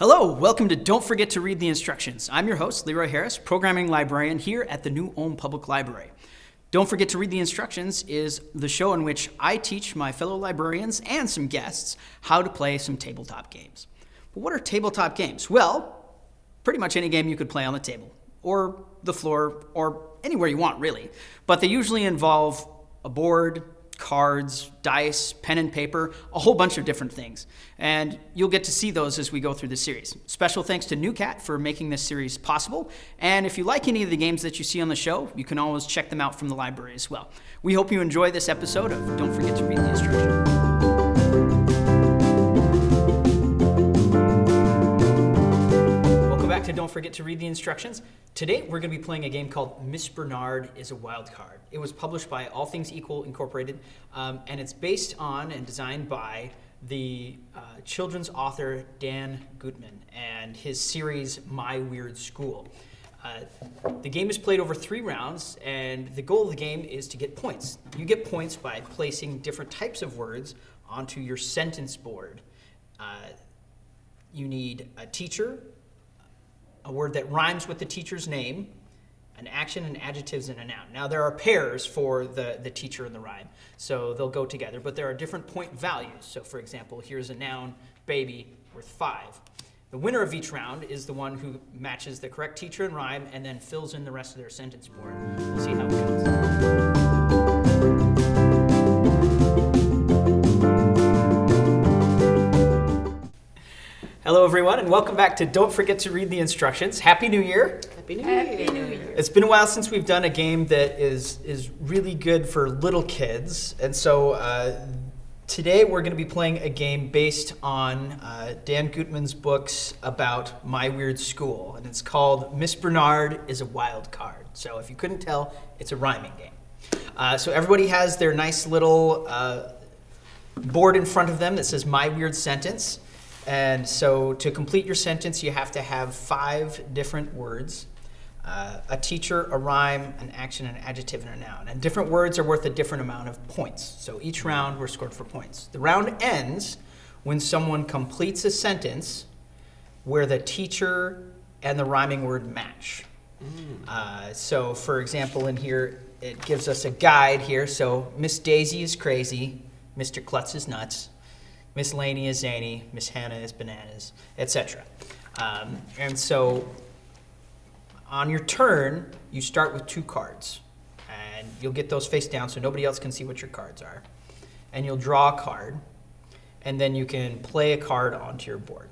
Hello, welcome to Don't Forget to Read the Instructions. I'm your host, Leroy Harris, programming librarian here at the New Ulm Public Library. Don't Forget to Read the Instructions is the show in which I teach my fellow librarians and some guests how to play some tabletop games. But what are tabletop games? Well, pretty much any game you could play on the table, or the floor, or anywhere you want, really. But they usually involve a board, cards, dice, pen and paper, a whole bunch of different things. And you'll get to see those as we go through the series. Special thanks to NewCat for making this series possible. And if you like any of the games that you see on the show, you can always check them out from the library as well. We hope you enjoy this episode of Don't Forget to Read the Instructions. Welcome back to Don't Forget to Read the Instructions. Today we're going to be playing a game called Miss Bernard is a Wild Card. It was published by All Things Equal Incorporated, and it's based on and designed by the children's author Dan Gutman and his series My Weird School. The game is played over 3 rounds, and the goal of the game is to get points. You get points by placing different types of words onto your sentence board. You need a teacher, a word that rhymes with the teacher's name, an action, and adjectives, and a noun. Now, there are pairs for the teacher and the rhyme, so they'll go together, but there are different point values. So, for example, here's a noun, baby, worth 5. The winner of each round is the one who matches the correct teacher and rhyme and then fills in the rest of their sentence board. We'll see how it goes. Hello, everyone, and welcome back to Don't Forget to Read the Instructions. Happy New Year. Happy New Year. It's been a while since we've done a game that is really good for little kids. And so today we're going to be playing a game based on Dan Gutman's books about My Weird School. And it's called Miss Bernard is a Wild Card. So if you couldn't tell, it's a rhyming game. So everybody has their nice little board in front of them that says My Weird Sentence. And so to complete your sentence, you have to have 5 different words, a teacher, a rhyme, an action, an adjective, and a noun. And different words are worth a different amount of points. So each round, we're scored for points. The round ends when someone completes a sentence where the teacher and the rhyming word match. So for example, in here, it gives us a guide here. So Miss Daisy is crazy, Mr. Klutz is nuts, Miss Laney is zany, Miss Hannah is bananas, etc. And so on your turn, you start with 2 cards. And you'll get those face down so nobody else can see what your cards are. And you'll draw a card. And then you can play a card onto your board.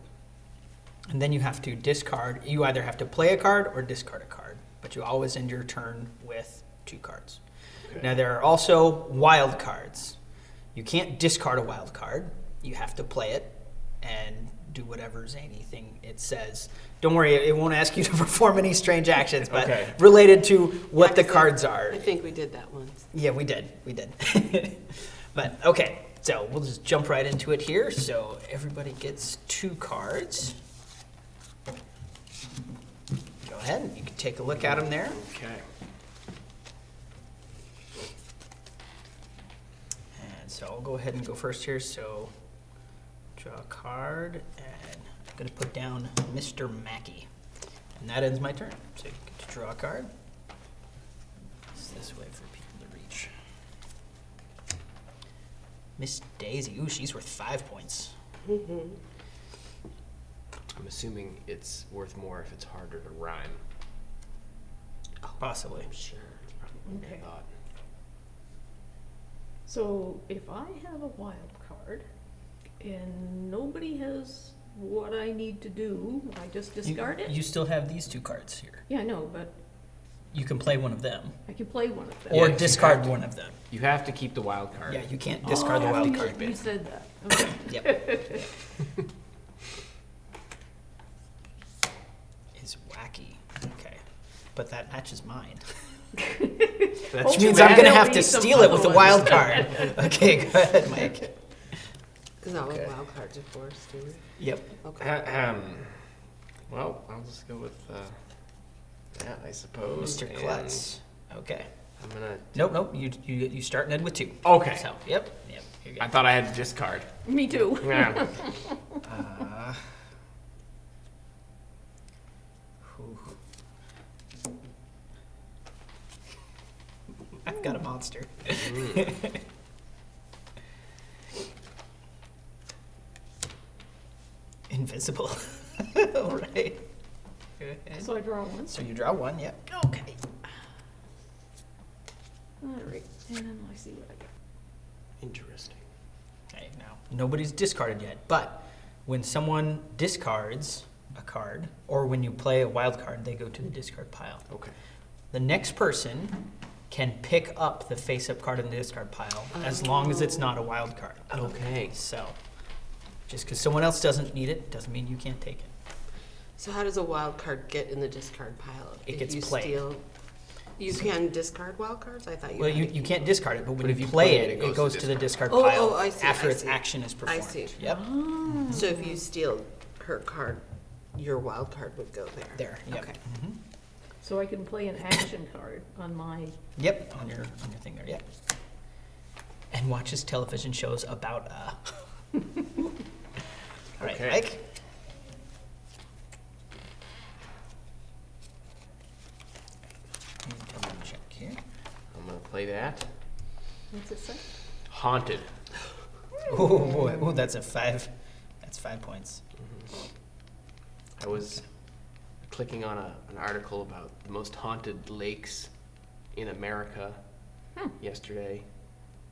And then you have to discard. You either have to play a card or discard a card. But you always end your turn with 2 cards. Okay. Now there are also wild cards. You can't discard a wild card. You have to play it and do whatever zany thing it says. Don't worry, it won't ask you to perform any strange actions, but related to what the cards are. I think we did that once. Yeah, we did. But okay, so we'll just jump right into it here. So everybody gets 2 cards. Go ahead, you can take a look at them there. Okay. And so I'll go ahead and go first here. So draw a card, and I'm going to put down Mr. Mackey. And that ends my turn. So you get to draw a card. It's this way for people to reach. Miss Daisy. Ooh, she's worth 5 points. Mm-hmm. I'm assuming it's worth more if it's harder to rhyme. Possibly. I'm sure. It's probably what I Okay. thought. So if I have a wild card and nobody has what I need to do, I just discard it? You still have these 2 cards here. Yeah, I know, but You can play one of them. I can play one of them. Or Yeah, discard one of them. You have to keep the wild card. Yeah, you can't discard the Oh, wild you card said- bit. You said that. Okay. Yep. Is wacky. Okay. But that matches mine. That's Which too means bad. I'm going to There'll have be to some steal it with the other wild ones. card. Okay, go ahead, Mike. Is that Okay. what wild cards are for, Stuart? Yep. Okay. Well, I'll just go with that, I suppose. Mr. and Klutz. Okay. I'm gonna. Nope. You start Ned with 2. Okay. So, yep. You're good. I thought I had to discard. Me too. Yeah. I've got a monster. Invisible. All right. Go ahead. So I draw one. So you draw one, yep. Okay. All right, and then I see what I got. Interesting. Okay, now, nobody's discarded yet, but when someone discards a card, or when you play a wild card, they go to the discard pile. Okay. The next person can pick up the face-up card in the discard pile, as long as it's not a wild card. Okay. So, just because someone else doesn't need it, doesn't mean you can't take it. So how does a wild card get in the discard pile? It If gets you played. Steal, you can discard wild cards? I thought you Well, had to you keep can't them. discard it, but when But if you you play play it, it, it goes to the discard Oh, pile oh, I see, after I its see. action is performed. see. Yep. So if you steal her card, your wild card would go there. There. Yep. Okay. Mhm. So I can play an action card on my, Yep. On your thing there. Yep. And watches television shows about. All right, Okay. Mike. Double check here. I'm gonna play that. what's it say? Haunted. Oh boy. Oh, that's a 5. That's 5 points. I was clicking on an article about the most haunted lakes in America yesterday,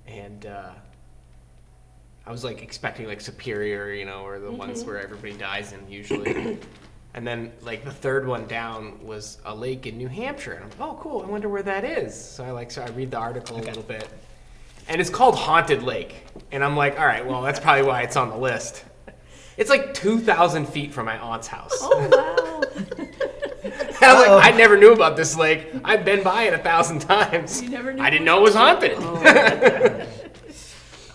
and I was like expecting like Superior, you know, or the ones where everybody dies in usually. And then like the third one down was a lake in New Hampshire, and I'm like, oh cool, I wonder where that is. So I read the article a little bit, and it's called Haunted Lake, and I'm like, all right, well that's probably why it's on the list. It's like 2,000 feet from my aunt's house. Oh, wow. And I'm like, I never knew about this lake. I've been by it 1,000 times. You never knew I didn't it know it was haunted.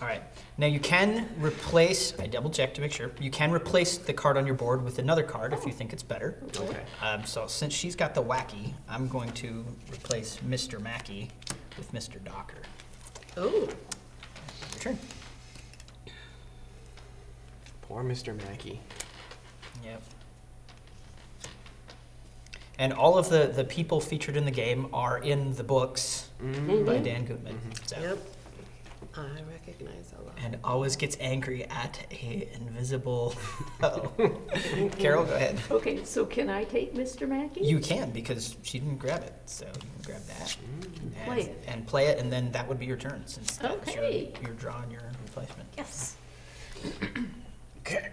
All right. Now you can replace. I double checked to make sure. You can replace the card on your board with another card if you think it's better. Okay. So since she's got the wacky, I'm going to replace Mr. Mackey with Mr. Docker. Oh, Your turn. Poor Mr. Mackey. Yep. And all of the people featured in the game are in the books by Dan Gutman. So. yep. I recognize a lot. And always gets angry at a invisible. Uh-oh. Carol, go ahead. Okay, so can I take Mr. Mackey? You can because she didn't grab it, so you can grab that Play it. and play it, and then that would be your turn since that's Okay. your draw and your replacement. Yes. Okay.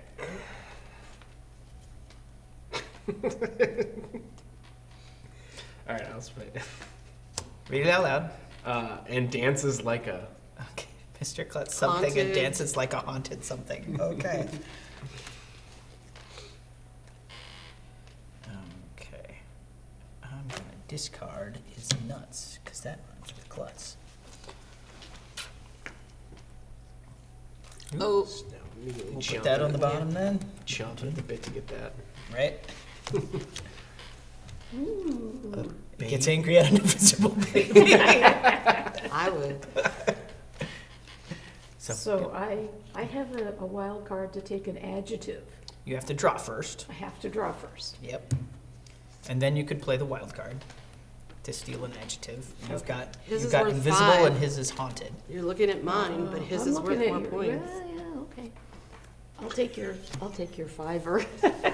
All right, I'll spray it. Read it out loud. And dances like a. Okay, Mr. Klutz something and Haunted. dances like a haunted something. Okay. Okay. I'm gonna discard his nuts because that runs with Klutz. Oh, No, immediately We'll jump put that at on the it. bottom then, Jump at the bit to get that. right? Ooh. It gets angry at an invisible baby. I would. So I have a wild card to take an adjective. You have to draw first. I have to draw first. Yep. And then you could play the wild card to steal an adjective. You've got His you've is got worth invisible 5. and his is haunted. You're looking at mine, but his I'm is looking worth at more your- points. Well, yeah, okay. I'll take your fiver.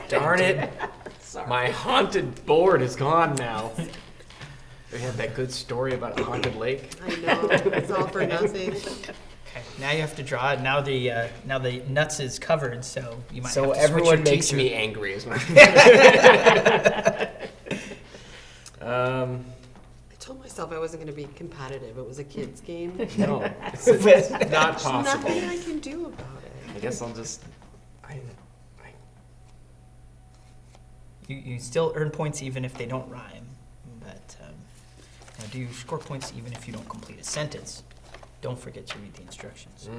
Darn it! Sorry. My haunted board is gone now. We had that good story about a haunted lake. I know, it's all for nothing. Okay. Now you have to draw. Now the nuts is covered, so you might So have to switch everyone your makes teeth me angry, is my. I told myself I wasn't going to be competitive. It was a kid's game. No, it's not There's possible. nothing I can do about it. I guess I'll just. You still earn points even if they don't rhyme, but now do you score points even if you don't complete a sentence? Don't forget to read the instructions.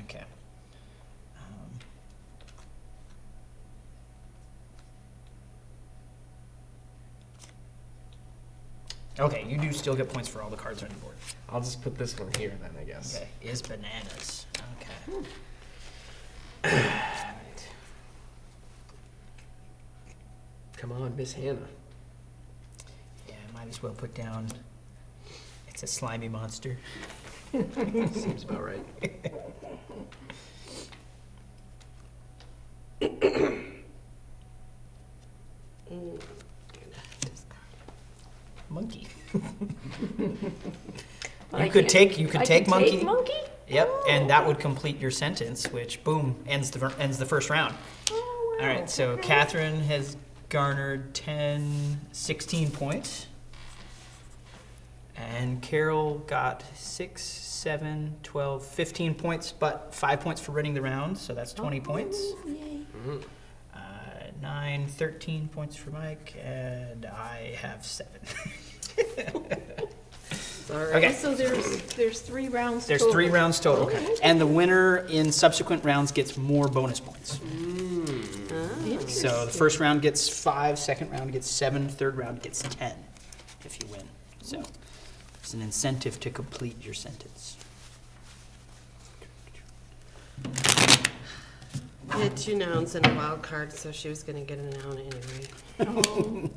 Okay. Okay, you do still get points for all the cards on your board. I'll just put this one here then, I guess. Okay, is bananas. Okay. Alright. Come on, Miss Hannah. Yeah, I might as well put down. It's a slimy monster. Seems about right. Monkey. I You could can't- take I take could monkey. Take monkey? Yep, Oh. and that would complete your sentence, which boom ends the first round. Oh, wow. All right, so Okay. Catherine has garnered 16 points. And Carol got 6, 7, 12, 15 points, but 5 points for winning the round, so that's 20 points. Yay. 9, 13 points for Mike, and I have 7. Sorry. Okay. So there's 3 rounds There's total. 3 rounds total. Okay. And the winner in subsequent rounds gets more bonus points. Ah. So the first round gets 5, second round gets 7, third round gets 10 if you win. So it's an incentive to complete your sentence. We had 2 nouns and a wild card, so she was gonna get a noun anyway. Oh,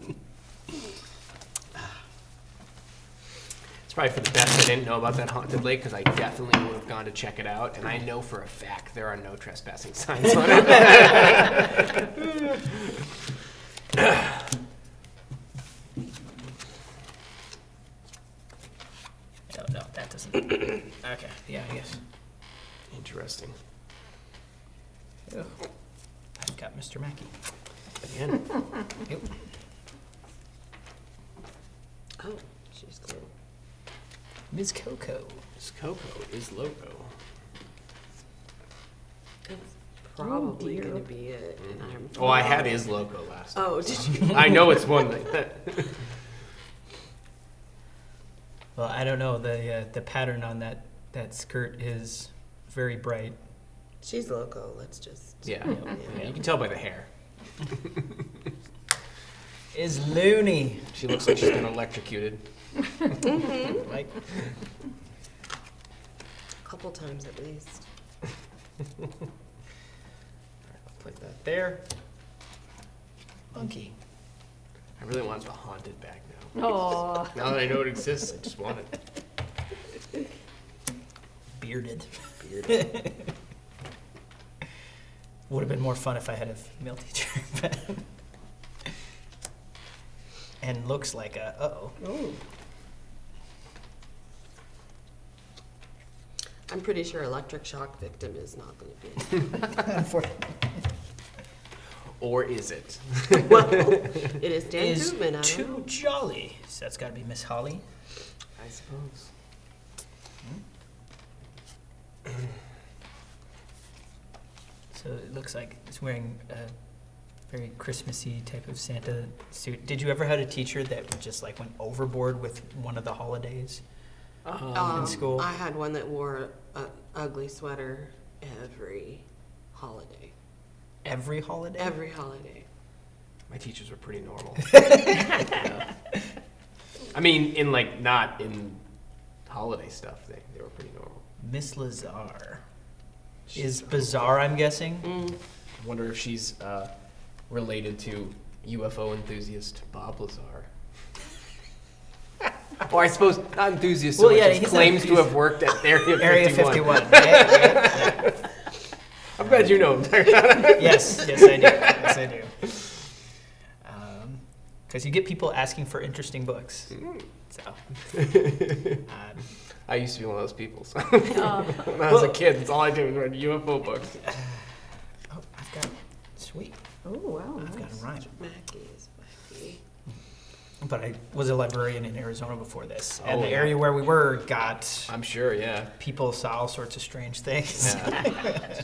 It's probably for the best I didn't know about that haunted lake because I definitely would have gone to check it out, and I know for a fact there are no trespassing signs on it. Oh, no, that doesn't. Okay, yeah, I guess. Interesting. Ugh. I've got Mr. Mackey. Again, Yep. Oh, she's cool. Ms. Coco. this Coco is loco. That's probably dear. gonna be it. And I'm Oh, I had is loco last time. Oh, did you? I know it's one thing. Well, I don't know. The pattern on that skirt is very bright. She's loco. Let's just. Yeah. Yeah, you can tell by the hair. Is loony. She looks like she's been electrocuted. Like, A couple times at least. I'll put that there. Monkey. I really want the haunted bag now. oh, Now that I know it exists, I just want it. Bearded. Beard. Would have been more fun if I had a male teacher. And looks like a, uh-oh. oh. I'm pretty sure electric shock victim is not gonna be it. Unfortunately. Or is it? Well, it is Dan Is Goodman. I don't too know. jolly. So that's got to be Miss Holly. I suppose. So it looks like it's wearing a very Christmassy type of Santa suit. Did you ever had a teacher that just like went overboard with one of the holidays? In school? I had one that wore an ugly sweater every holiday. Every holiday? Every holiday. My teachers were pretty normal. Yeah. I mean, in like, not in holiday stuff. They were pretty normal. Miss Lazar. Is bizarre, I'm guessing. I wonder if she's related to UFO enthusiast Bob Lazar. Or I suppose not enthusiast so Well, much yeah, as he's claims not- to have worked at Area 51. Area 51. right? Yeah. I'm glad you know him. Yes, yes I do. Yes I do. Because you get people asking for interesting books. So, I used to be one of those people. So. Uh, When I was a kid, that's all I did was read UFO books. oh, I've got sweet. oh, wow, I've got nice. a rhyme. Mackie is Mackie. But I was a librarian in Arizona before this, and Oh, the yeah. area where we were got I'm sure, yeah. people saw all sorts of strange things. Yeah.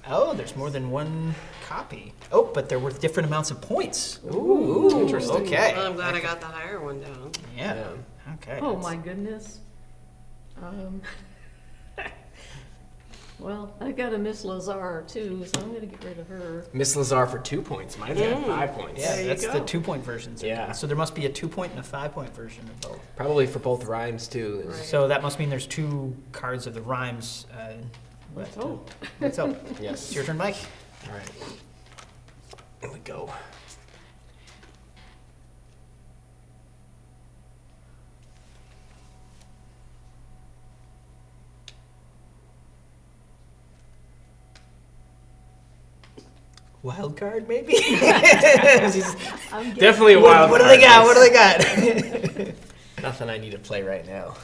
Oh, there's more than one copy. Oh, but they're worth different amounts of points. Ooh, interesting. Okay. Well, I'm glad I got the higher one down. Yeah. Yeah. Okay. Oh, that's- my goodness. Well, I got a Miss Lazar too, so I'm gonna get rid of her. Miss Lazar for 2 points. Mine's got 5 points. Yeah, There you that's the go. 2-point versions. Yeah. So there must be a 2-point and a 5-point version of both. Probably for both rhymes, too. Right. So that must mean there's 2 cards of the rhymes. Let's but, hope. Let's hope. Yes. It's your turn, Mike. All right. Here we go. Wild card, maybe? Just- I'm getting- Definitely a wild what do card. they got? What do they got? Nothing I need to play right now.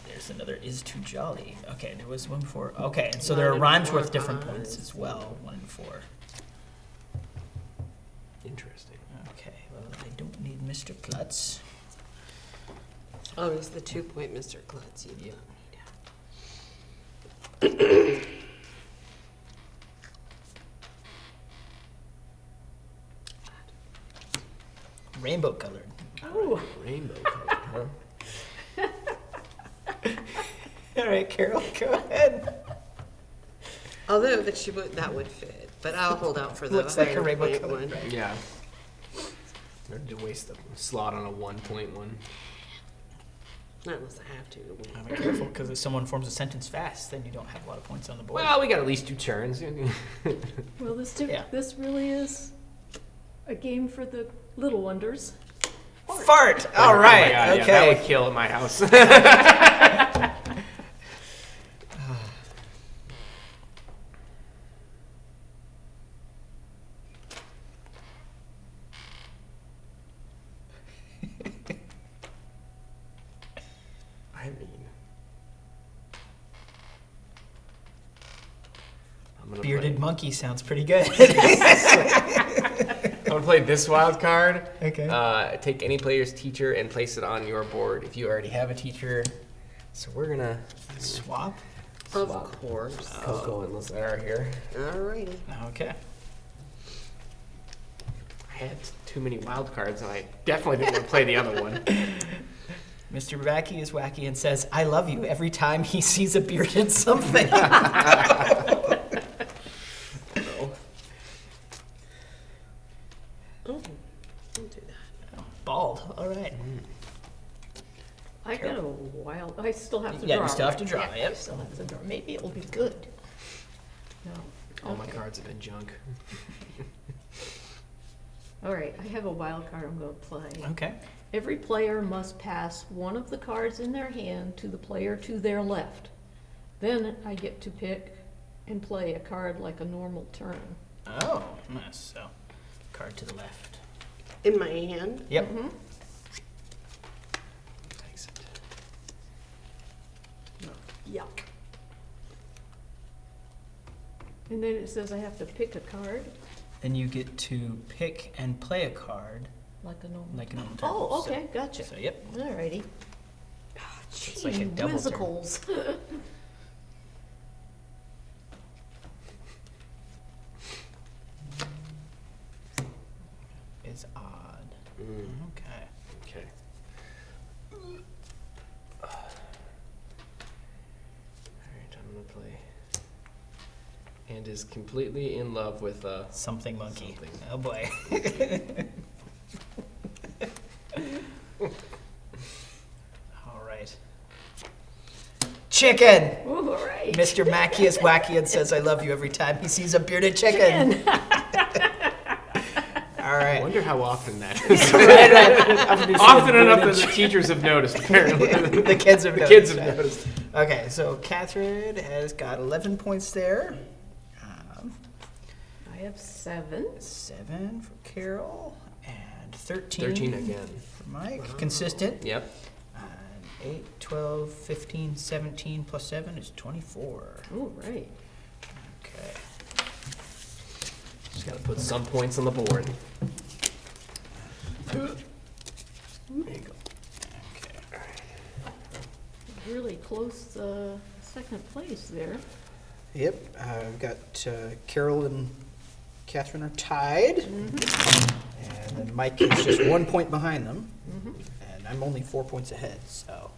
There's another is too jolly. Okay, there was one before. Okay, and so there are One and rhymes four worth different odds. points as well. 1 and 4. Interesting. Okay, well, I don't need Mr. Klutz. Oh, it's the 2-point Mr. Klutz. You Yep. don't need Rainbow colored. Oh, Rainbow color, huh? All right, Carol, go ahead. Although that would fit, but I'll hold out for the Looks like a higher rainbow point color, one. right? Yeah. Better to waste the slot on a 1-point one. Not unless I have to. Be careful, because if someone forms a sentence fast, then you don't have a lot of points on the board. Well, we got at least 2 turns. well, Yeah. this really is a game for the little wonders. Fart! All Oh my right, God, yeah, that okay. would kill at my house. I mean, I'm gonna Bearded monkey sounds pretty good. I'm gonna play this wild card. Okay. Take any player's teacher and place it on your board if you already have a teacher. So we're gonna Swap? Of swap course. Coco and Lazar here. Alrighty. Okay. I had too many wild cards and I definitely didn't want to play the other one. Mr. Wacky is wacky and says, I love you every time he sees a bearded something. Oh, don't do that. Bald. All right. I got a wild. I still have to Yeah, draw. you still have to right? draw, Yeah, I yep. still have to draw. Maybe it'll be good. No. All my Okay. cards have been junk. All right, I have a wild card I'm going to play. Okay. Every player must pass one of the cards in their hand to the player to their left. Then I get to pick and play a card like a normal turn. Oh, nice. So, card to the left. In my hand? Yep. Mhm. Exit. Yeah. And then it says I have to pick a card Then you get to pick and play a card like a normal. like a normal turn. Oh, okay, gotcha. So, yep. Alrighty. It's like a double turn. Whimsicles. Is odd. Mm, Okay. okay. Alright, I'm gonna play. And is completely in love with Something monkey. Something. Oh boy. All right. Chicken! Ooh, all right. Mr. Mackey is wacky and says, I love you every time he sees a bearded chicken. All I right. wonder how often that is. Right. Often enough that the teachers have noticed, apparently. The kids have The noticed. kids have that. noticed. Okay, so Catherine has got 11 points there. I have 7. 7 for Carol and 13. 13 again. For Mike. Consistent. Yep. 8, 12, 15, 17 plus 7 is 24. Ooh, right. Okay. Just gotta put some points on the board. There you go. Okay. Really close second place there. Yep, we've got Carol and Catherine are tied. And then Mike is just 1 point behind them. And I'm only 4 points ahead, so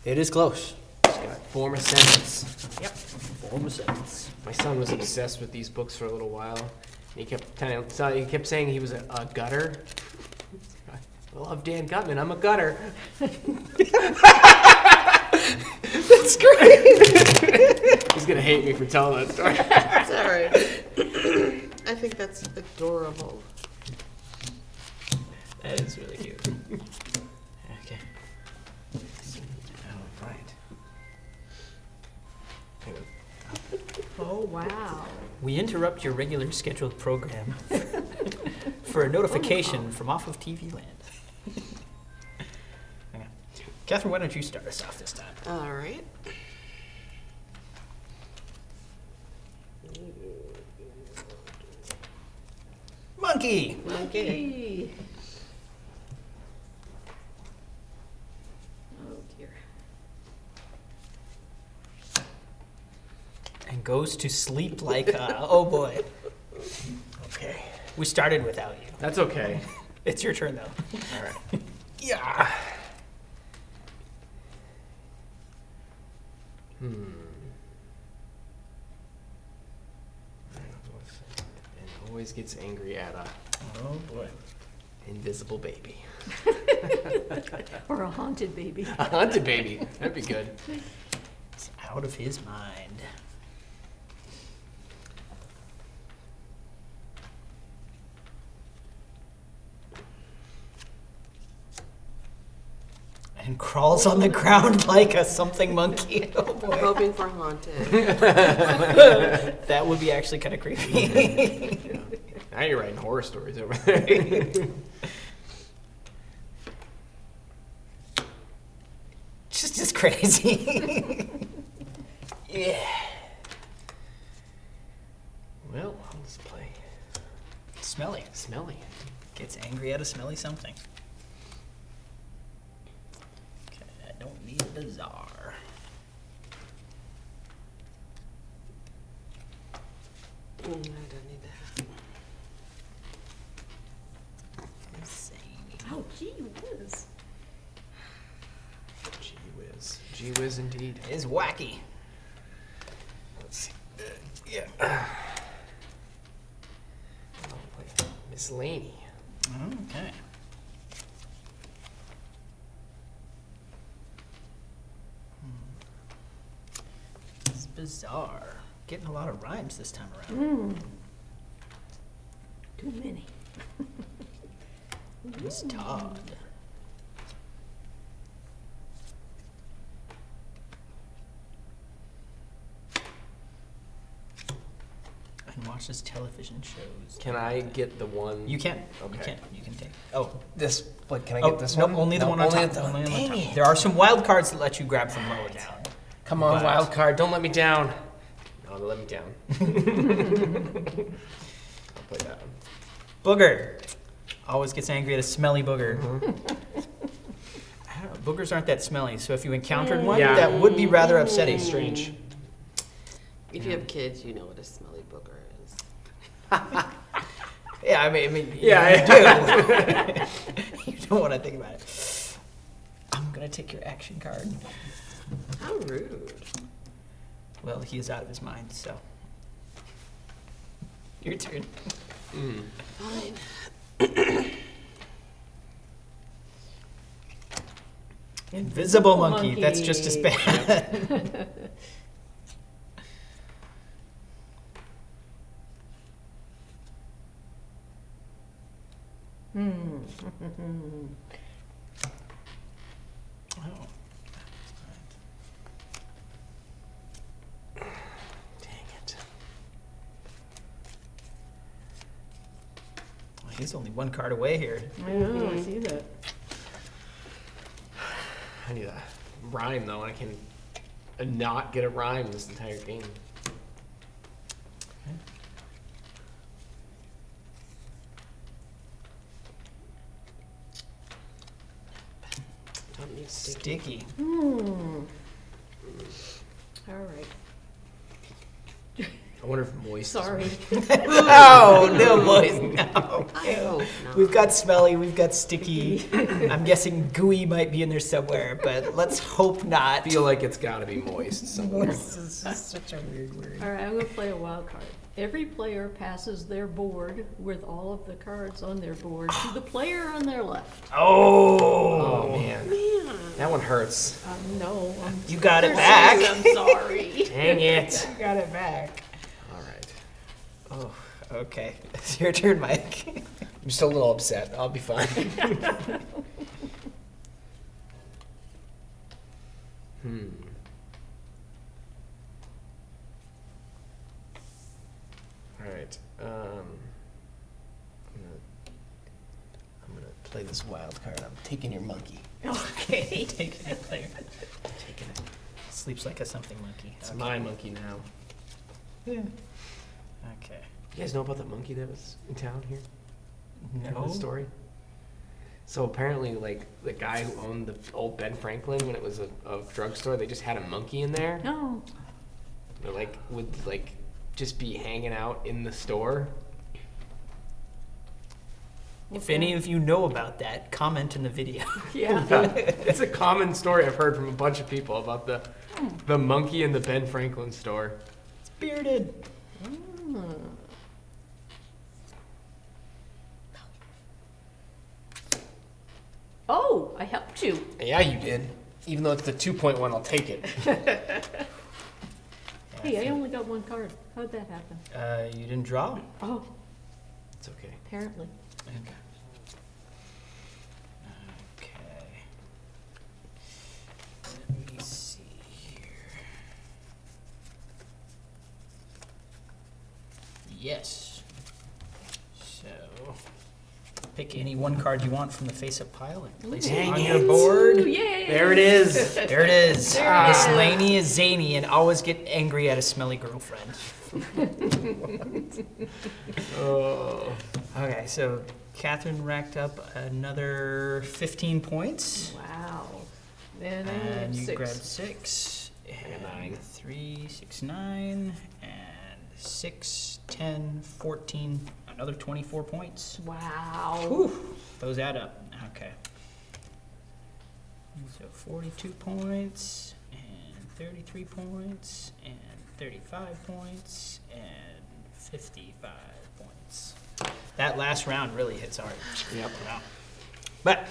it is close. Just gotta form a sentence. Yep. Form a sentence. My son was obsessed with these books for a little while. He kept saying he was a gutter. I love Dan Gutman. I'm a gutter. That's great. He's gonna hate me for telling that story. It's alright. I think that's adorable. That is really cute. Okay. All right. Oh, wow. We interrupt your regular scheduled program for a notification from off of TV Land. Hang on. Catherine, why don't you start us off this time? All right. Monkey! Monkey. Hey. Oh dear. And goes to sleep like, oh boy. Okay. We started without you. That's okay. It's your turn, though. All right. Yeah. And always gets angry at a Oh boy. invisible baby. Or a haunted baby. A haunted baby. That'd be good. It's out of his mind. And crawls on the ground like a something monkey. Oh I'm boy. hoping for haunted. That would be actually kind of creepy. Now you're writing horror stories over there. Just crazy. Yeah. Well, let's play Smelly. Smelly. Gets angry at a smelly something. Okay, I don't need a bazaar. I don't need that. Oh, gee whiz. Gee whiz. Gee whiz indeed. Is wacky. Let's see. Yeah. Oh, wait. Miss Laney. Okay. It's bizarre. Getting a lot of rhymes this time around. Too many. Miss Todd. And watches television shows. Can I get the one? You can. Okay. You can. You can take. Oh. This. What? Can I Oh, get this no, one? only the No, one on top. the- Only on Dang top. it. There are some wild cards that let you grab from lower down. Come on, But- wild card. Don't let me down. No, don't let me down. I'll play that one. Booger. Always gets angry at a smelly booger. I don't know, boogers aren't that smelly, so if you encountered one, Yeah. that would be rather upsetting. Strange. If you have kids, you know what a smelly booger is. Yeah, I mean, Yeah, you do. You don't want to think about it. I'm gonna take your action card. How rude. Well, he is out of his mind, so. Your turn. Fine. Invisible monkey. That's just as bad. Oh. Dang it. Well, he's only one card away here. I know, I see that. I need a rhyme though, and I can not get a rhyme this entire game. Don't need sticky. Sticky. All right. I wonder if moist. Sorry. Oh, no, boys, no. I hope not. We've got smelly, we've got sticky. I'm guessing gooey might be in there somewhere, but let's hope not. I feel like it's got to be moist somewhere. This is such a weird word. All right, I'm gonna play a wild card. Every player passes their board with all of the cards on their board to the player on their left. Oh Oh, man, Man. that one hurts. No, you got it back. I'm sorry. Dang it. You got it back. All right. Oh, okay. It's your turn, Mike. I'm just a little upset. I'll be fine. I'm gonna play this wild card. I'm taking your monkey. Okay. Taking it, player. Taking it. Sleeps like a something monkey. It's my monkey now. Yeah. Okay. You guys know about the monkey that was in town here? Remember No. the story? So apparently, like, the guy who owned the old Ben Franklin, when it was a drugstore, they just had a monkey in there. No. That, like, would, like, just be hanging out in the store. If any of you know about that, comment in the video. Yeah. It's a common story I've heard from a bunch of people about the monkey in the Ben Franklin store. It's bearded. Oh, I helped you. Yeah, you did. Even though it's the 2-point one, I'll take it. Hey, I only got one card. How'd that happen? You didn't draw? Oh, It's okay. apparently. Okay. Okay. Let me see here. Yes. So, pick any one card you want from the face-up pile and place it Dang on it. your board. Ooh, yay! There it is. There it is. There it Miss is. Laney is zany and always get angry at a smelly girlfriend. Oh. Okay, so Catherine racked up another 15 points. Wow. And I only And have you 6. grabbed 6. got And 9. 3, 6, 9. And 6, 10, 14. Another 24 points. Wow. Whew, those add up. Okay. So 42 points, and 33 points, and 35 points, and 55 points. That last round really hits hard. Yep. Wow. But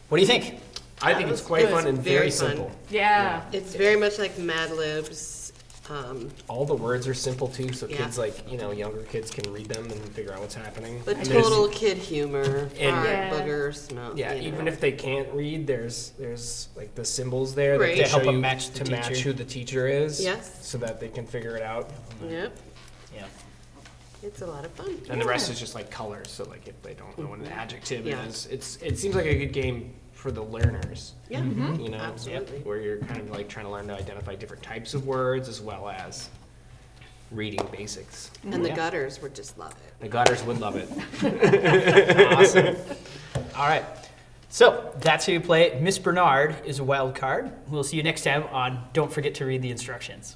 what do you think? I think it's quite It was fun and very very fun. simple. Yeah. It's very much like Mad Libs. All the words are simple too, so Yeah. kids like, younger kids can read them and figure out what's happening. But And there's- total kid humor, And- fart, Yeah. booger, smell. Yeah, you even know. if they can't read, there's like the symbols there Right. that To help show them you match the to match teacher. who the teacher is. Yes. So that they can figure it out. Yep, Yeah. it's a lot of fun. And the rest is just like colors. So like if they don't know what an adjective Yeah. is, it seems like a good game for the learners. Yeah, You know, absolutely. where you're kind of like trying to learn to identify different types of words as well as reading basics. And the Yeah. gutters would just love it. The Gutters would love it. Awesome. All right. So that's how you play it. Miss Bernard is a wild card. We'll see you next time on Don't Forget to Read the Instructions.